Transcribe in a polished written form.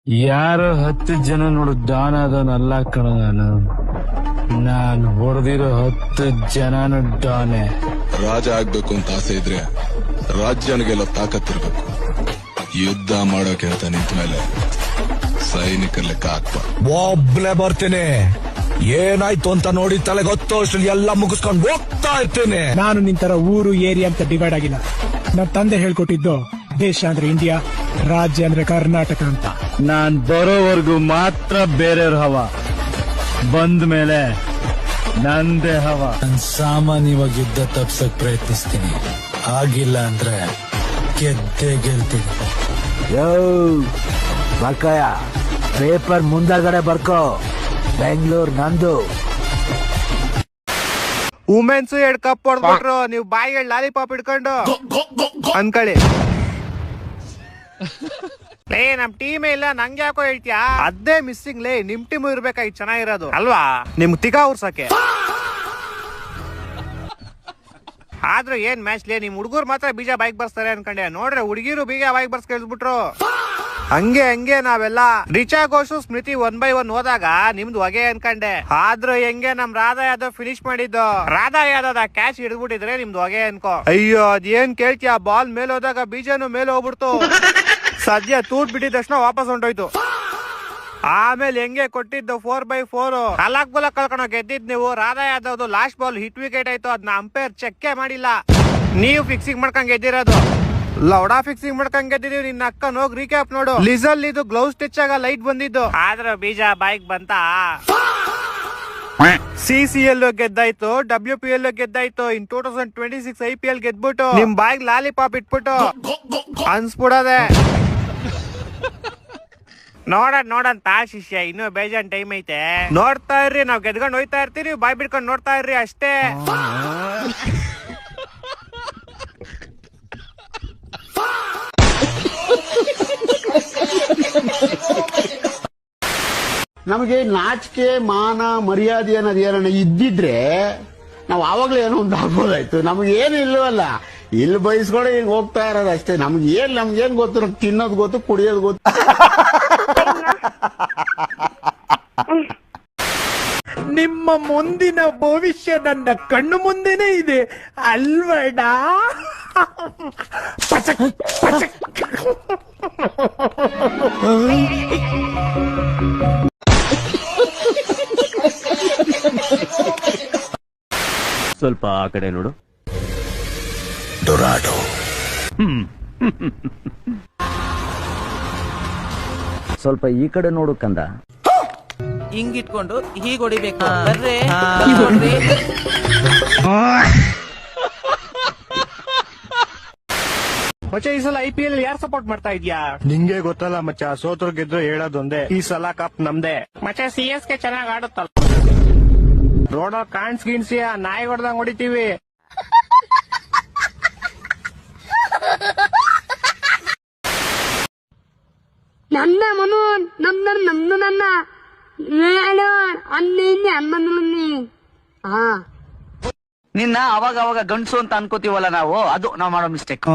ಯಾರೋ 10 ಜನ ನೋಡು ಡಾನ್ ಅದನ್ನಲ್ಲ ಕಣ ನಾನು ಹೊಡೆದಿರೋ 10 ಜನನು ಡಾನೆ. ರಾಜ ಆಗ್ಬೇಕು ಅಂತ ಆಸೆ ಇದ್ರೆ ರಾಜ್ಯನಿಗೆಲ್ಲ ತಾಕತ್ತಿರ್ಬೇಕು. ಯುದ್ಧ ಮಾಡೋಕೆ ಅಂತ ನಿಂತ ಮೇಲೆ ಸೈನಿಕರ ಲೆಕ್ಕ ಹಾಕ್ಬ. ಒಬ್ಳೆ ಬರ್ತೀನಿ, ಏನಾಯ್ತು ಅಂತ ನೋಡಿ ತಲೆ ಗೊತ್ತು ಎಲ್ಲ ಮುಗಿಸ್ಕೊಂಡು ಹೋಗ್ತಾ ಇರ್ತೇನೆ. ನಾನು ನಿಂತರ ಊರು ಏರಿಯಾ ಅಂತ ಡಿವೈಡ್ ಆಗಿಲ್ಲ. ನನ್ನ ತಂದೆ ಹೇಳ್ಕೊಟ್ಟಿದ್ದು ದೇಶ ಅಂದ್ರೆ ಇಂಡಿಯಾ, ರಾಜ್ಯ ಅಂದ್ರೆ ಕರ್ನಾಟಕ ಅಂತ. ನಾನ್ ಬರೋವರೆಗೂ ಮಾತ್ರ ಬೇರೆಯವ್ರ ಹವ, ಬಂದ ಮೇಲೆ ನಂದೇ ಹವ. ನಾನು ಸಾಮಾನ್ಯವಾಗಿ ಯುದ್ಧ ತಪ್ಸಕ್ ಪ್ರಯತ್ನಿಸ್ತೀನಿ, ಆಗಿಲ್ಲ ಅಂದ್ರೆ ಗೆದ್ದೇ ಗೆಲ್ತೀನಿ. ಬರ್ಕಯ್ಯ, ಪೇಪರ್ ಮುಂದಗಡೆ ಬರ್ಕೋ, ಬೆಂಗಳೂರು ನಂದು. ವುಮೆನ್ಸ್ 2 ಕಪ್ ಹೊಡ್ಬಿಟ್ರು, ನೀವು ಬಾಯಿಗೆ ಲಾಲಿಪಾಪ್ ಇಟ್ಕೊಂಡು ಅನ್ಕಳಿ. ಲೇ ನಮ್ ಟೀಮೇ ಇಲ್ಲ, ನಂಗೆ ಯಾಕೋ ಹೇಳ್ತೀಯಾ? ಅದೇ ಮಿಸ್ಸಿಂಗ್ ಲೇ, ನಿಮ್ ಟೀಮ್ ಇರ್ಬೇಕಾಗಿ ಚೆನ್ನಾಗಿರೋದು ಅಲ್ವಾ, ನಿಮ್ ತಿಗಾ ಉರ್ಸಕ್ಕೆ. ಆದ್ರೂ ಏನ್ ಮ್ಯಾಚ್ ಲೇ, ನಿಮ್ ಹುಡುಗರು ಮಾತ್ರ ಬೀಜ ಬೈಕ್ ಬರ್ಸ್ತಾರೆ ಅನ್ಕೊಂಡೆ, ನೋಡ್ರೆ ಹುಡುಗಿರು ಬೀಗ ಬೈಕ್ ಬರ್ಸ್ ಕೇಳಿಸ್ಬಿಟ್ರು. ಹಂಗೆ ನಾವೆಲ್ಲ ರಿಚಾ ಘೋಷು ಸ್ಮೃತಿ 1 by 1 ಹೋದಾಗ ನಿಮ್ದು ಹೊಗೆ ಅನ್ಕಂಡೆ. ಆದ್ರೂ ಹೆಂಗೆ ನಮ್ ರಾಧಾ ಯಾದವ್ ಫಿನಿಶ್ ಮಾಡಿದ್ದು, ರಾಧಾ ಯಾದವ್ ಕ್ಯಾಚ್ ಹಿಡಿದ್ಬಿಟ್ಟಿದ್ರೆ ನಿಮ್ದು ಹೊಗೆ ಅನ್ಕೋ. ಅಯ್ಯೋ ಅದೇನ್ ಕೇಳ್ತೀಯ, ಬಾಲ್ ಮೇಲೆ ಹೋದಾಗ ಬೀಜನು ಮೇಲೆ ಹೋಗ್ಬಿಡ್ತು. ಸದ್ಯ ತೂಟ್ ಬಿಟ್ಟಿದ ತಕ್ಷಣ ವಾಪಸ್ ಹೊಂಟೋಯ್ತು. ಆಮೇಲೆ ಹೆಂಗೆ ಕೊಟ್ಟಿದ್ದು 4 by 4 4 ಬಾಲ್ ಕಳ್ಕೊಂಡ ಗೆದ್ದಿದ್ ನೀವು. Radha Yadav last ball hit wicket ಆಯ್ತು, ಅದನ್ನ ಅಂಪೈರ್ ಚೆಕ್ ಮಾಡಿಲ್ಲ. ನೀವು ಫಿಕ್ಸಿಂಗ್ ಮಾಡ್ಕೊಂಡ್ ಗೆದ್ದಿರೋದು, ಲೌಡಾ ಫಿಕ್ಸಿಂಗ್ ಮಾಡ್ಕೊಂಡ್ ಗೆದ್ದಿದೀವಿ. ನಿನ್ನ ಅಕ್ಕನ್ ಹೋಗಿ ರೀಕ್ಯಾಪ್ ನೋಡು. ಲಿಸಲ್ ಇದು ಗ್ಲೌಸ್ ಸ್ಟಿಚ್ ಆಗ ಲೈಟ್ ಬಂದಿದ್ದು, ಆದ್ರೆ ಬೀಜ ಬೈಕ್ ಬಂತ. CCL ಗೆದ್ದಾಯ್ತು, WPL ಗೆದ್ದಾಯ್ತು, ಇನ್ 2026 IPL ಗೆದ್ಬಿಟ್ಟು ನಿಮ್ ಬಾಯಿಗೆ ಲಾಲಿಪಾಪ್ ಇಟ್ಬಿಟ್ಟು ಅನ್ಸ್ಬಿಡೋದೆ. ನೋಡಂತ ಶಿಷ್ಯ, ಇನ್ನು ಬೇಜಾನ್ ಟೈಮ್ ಐತೆ, ನೋಡ್ತಾ ಇರ್ರಿ. ನಾವ್ ಗೆದ್ಕೊಂಡ್ ಹೋಯ್ತಾ ಇರ್ತೀರಿ, ಬಾಯ್ ಬಿಡ್ಕೊಂಡ್ ನೋಡ್ತಾ ಇರ್ರಿ ಅಷ್ಟೇ. ನಮಗೆ ನಾಚಿಕೆ ಮಾನ ಮರ್ಯಾದೆ ಅನ್ನೋದು ಏನೋ ಇದ್ದಿದ್ರೆ ನಾವು ಆವಾಗಲೇ ಏನೋ ಒಂದು ಆಗ್ಬೋದಾಯ್ತು. ನಮ್ಗೆ ಏನು ಇಲ್ವಲ್ಲ, ಇಲ್ಲಿ ಬಯಸ್ಕೊಂಡು ಹಿಂಗ್ ಹೋಗ್ತಾ ಇರೋದು ಅಷ್ಟೇ. ನಮ್ಗೇನ್ ಗೊತ್ತು, ನಮ್ಗೆ ತಿನ್ನೋದು ಗೊತ್ತು, ಕುಡಿಯೋದು ಗೊತ್ತು. ನಿಮ್ಮ ಮುಂದಿನ ಭವಿಷ್ಯ ನನ್ನ ಕಣ್ಣು ಮುಂದೆನೇ ಇದೆ ಅಲ್ವಡ. ಸ್ವಲ್ಪ ಆ ಕಡೆ ನೋಡು. ಡೊರಾಡೋ. ಸ್ವಲ್ಪ ಈ ಕಡೆ ನೋಡು ಕಂದ. ಹಿಂಗಿಟ್ಕೊಂಡು ಹೀಗ್ ಹೊಡಿಬೇಕು. ಬರ್ರಿ ಮಚ್ಚ, ಈ ಸಲ IPL ಯಾರು ಸಪೋರ್ಟ್ ಮಾಡ್ತಾ ಇದ್ಯಾ? ನಿಂಗೆ ಗೊತ್ತಲ್ಲ ಮಚ್ಚ, ಸೋತ್ರು ಗೆದ್ರು ಹೇಳೋದೊಂದೇ, ಈ ಸಲ ಕಪ್ ನಮ್ದೆ. ಮಚ್ಚ CSK ಚೆನ್ನಾಗ್ ಆಡುತ್ತಲ್ಲ, ರೋಡ ಕಾಣಿಸ್ಗಿನ್ಸಿಯ ನಾಯಿ ಹೊಡೆದಂಗ್ ಹೊಡಿತೀವಿ. ನನ್ನ ಮನು ನನ್ನ ಹೇಳು ಅಲ್ಲಿ ನಿನ್ನ ಅವಾಗ ಗಂಡ್ಸು ಅಂತ ಅನ್ಕೋತೀವಲ್ಲ ನಾವು, ಅದು ನಾವ್ ಮಾಡೋ ಮಿಸ್ಟೇಕ್.